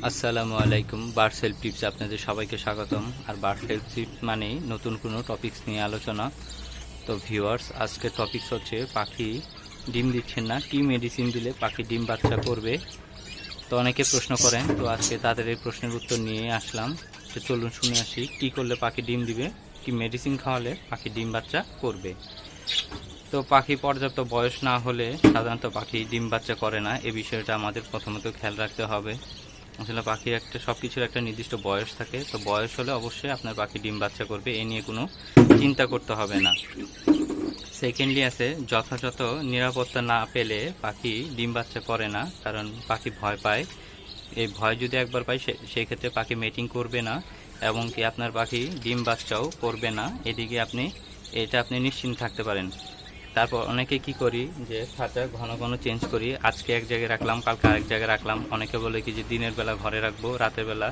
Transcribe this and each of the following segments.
আসসালামু আলাইকুম। Bird self tips আপনাদের সবাইকে স্বাগতম। আর বার্ড সেলফ টিপস মানেই নতুন কোনো টপিকস নিয়ে আলোচনা। তো ভিউয়ার্স, আজকের টপিকস হচ্ছে পাখি ডিম দিচ্ছেন না, কি মেডিসিন দিলে পাখি ডিম বাচ্চা করবে। তো অনেকে প্রশ্ন করেন, তো আজকে তাদের এই প্রশ্নের উত্তর নিয়ে আসলাম। তো চলুন শুনে আসি কি করলে পাখি ডিম দিবে, কি মেডিসিন খাওয়ালে পাখি ডিম বাচ্চা করবে। তো পাখি পর্যাপ্ত বয়স না হলে সাধারণত পাখি ডিম বাচ্চা করে না। এই বিষয়টা আমাদের প্রথমত খেয়াল রাখতে হবে। আসলে পাখির সব কিছুর একটা নির্দিষ্ট বয়স থাকে। তো বয়স হলে অবশ্যই আপনার পাখি ডিম বাচ্চা করবে, এ নিয়ে কোনো চিন্তা করতে হবে না। সেকেন্ডলি আছে, যথাযথ নিরাপত্তা না পেলে পাখি ডিম বাচ্চা করে না, কারণ পাখি ভয় পায়। এই ভয় যদি একবার পায় সেই ক্ষেত্রে পাখি মেটিং করবে না, এবং কি আপনার পাখি ডিম বাচ্চাও করবে না। এদিকে আপনি নিশ্চিন্ত থাকতে পারেন। তারপর অনেকে কি করি যে খাঁচা ঘন ঘন চেঞ্জ করি, আজকে এক জায়গায় রাখলাম, কালকে আরেক জায়গায় রাখলাম। অনেকে বলে কি যে দিনের বেলা ঘরে রাখবো, রাতের বেলা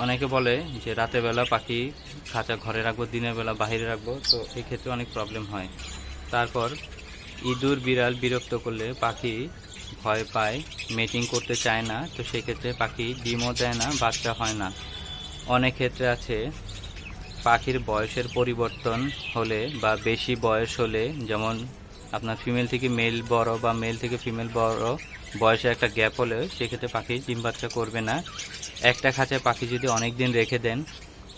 অনেকে বলে যে রাতের বেলা পাখি খাঁচা ঘরে রাখবো, দিনের বেলা বাইরে রাখবো। তো এই ক্ষেত্রে অনেক প্রবলেম হয়। তারপর ইঁদুর বিড়াল বিরক্ত করলে পাখি ভয় পায়, মেটিং করতে চায় না। তো সেক্ষেত্রে পাখি ডিমও দেয় না, বাচ্চা হয় না। অনেক ক্ষেত্রে আছে পাখির বয়সের পরিবর্তন হলে বা বেশি বয়স হলে, যেমন আপনার ফিমেল থেকে মেল বড় বা মেল থেকে ফিমেল বড় বয়সে একটা গ্যাপ হলে সেক্ষেত্রে পাখি ডিম বাচ্চা করবে না। একটা খাঁচায় পাখি যদি অনেক দিন রেখে দেন,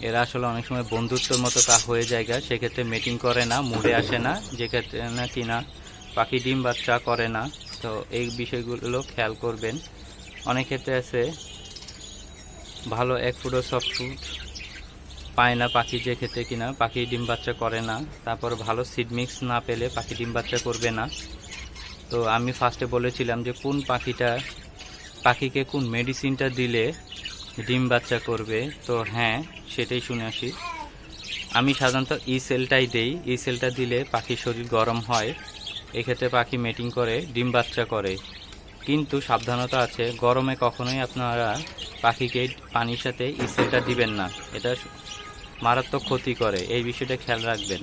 এরা আসলে অনেক সময় বন্ধুত্বর মতো হয়ে যায়, সেক্ষেত্রে মিটিং করে না, মুডে আসে না, যে ক্ষেত্রে না কিনা পাখি ডিম বাচ্চা করে না। তো এই বিষয়গুলো খেয়াল করবেন। অনেক ক্ষেত্রে আছে ভালো এক ফুডও সফট ফুড পায় না পাখি, যে ক্ষেত্রে কিনা পাখি ডিম বাচ্চা করে না। তারপর ভালো সিড মিক্স না পেলে পাখি ডিম বাচ্চা করবে না। তো আমি ফার্স্টে বলেছিলাম যে পাখিকে কোন মেডিসিনটা দিলে ডিম বাচ্চা করবে। তো হ্যাঁ, সেটাই শুনে আসি। আমি সাধারণত সেলটাই দেই। সেলটা দিলে পাখির শরীর গরম হয়, এক্ষেত্রে পাখি মেটিং করে, ডিম বাচ্চা করে। কিন্তু সাবধানতা আছে, গরমে কখনোই আপনারা পাখিকে পানির সাথে সেলটা দিবেন না, এটা মারাত্মক ক্ষতি করে, এই বিষয়টা খেয়াল রাখবেন।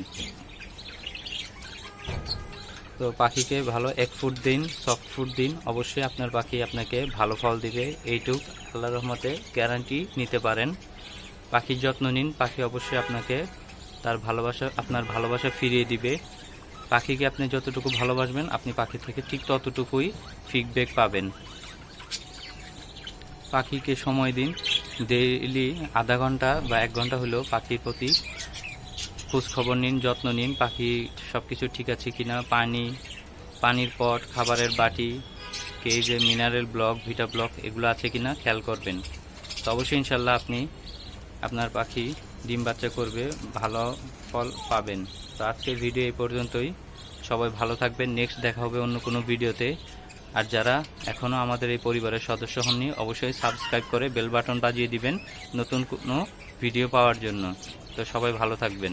তো পাখিকে ভালো এক ফুড দিন, সফট ফুড দিন, অবশ্যই আপনার পাখি আপনাকে ভালো ফল দিবে, এইটুক আল্লাহর রহমতে গ্যারান্টি নিতে পারেন। পাখির যত্ন নিন, পাখি অবশ্যই আপনাকে আপনার ভালোবাসা ফিরিয়ে দিবে। পাখিকে আপনি যতটুকু ভালোবাসবেন, আপনি পাখি থেকে ঠিক ততটুকুই ফিডব্যাক পাবেন। পাখিকে সময় দিন, ডেইলি আধা ঘন্টা বা 1 ঘন্টা হলেও পাখির প্রতি খোঁজ খবর নিন, যত্ন নিন, পাখি সব কিছু ঠিক আছে কিনা, পানির পট, খাবারের বাটি, কেজে মিনারেল ব্লক, ভিটা ব্লক এগুলো আছে কিনা খেয়াল করবেন। তো অবশ্যই ইনশাল্লাহ আপনি আপনার পাখি ডিম বাচ্চা করবে, ভালো ফল পাবেন। তো আজকের ভিডিও এই পর্যন্তই। সবাই ভালো থাকবেন। নেক্সট দেখা হবে অন্য কোনো ভিডিওতে। আর যারা এখনও আমাদের এই পরিবারের সদস্য হননি, অবশ্যই সাবস্ক্রাইব করে বেল বাটন বাজিয়ে দিবেন নতুন কোনো ভিডিও পাওয়ার জন্য। তো সবাই ভালো থাকবেন।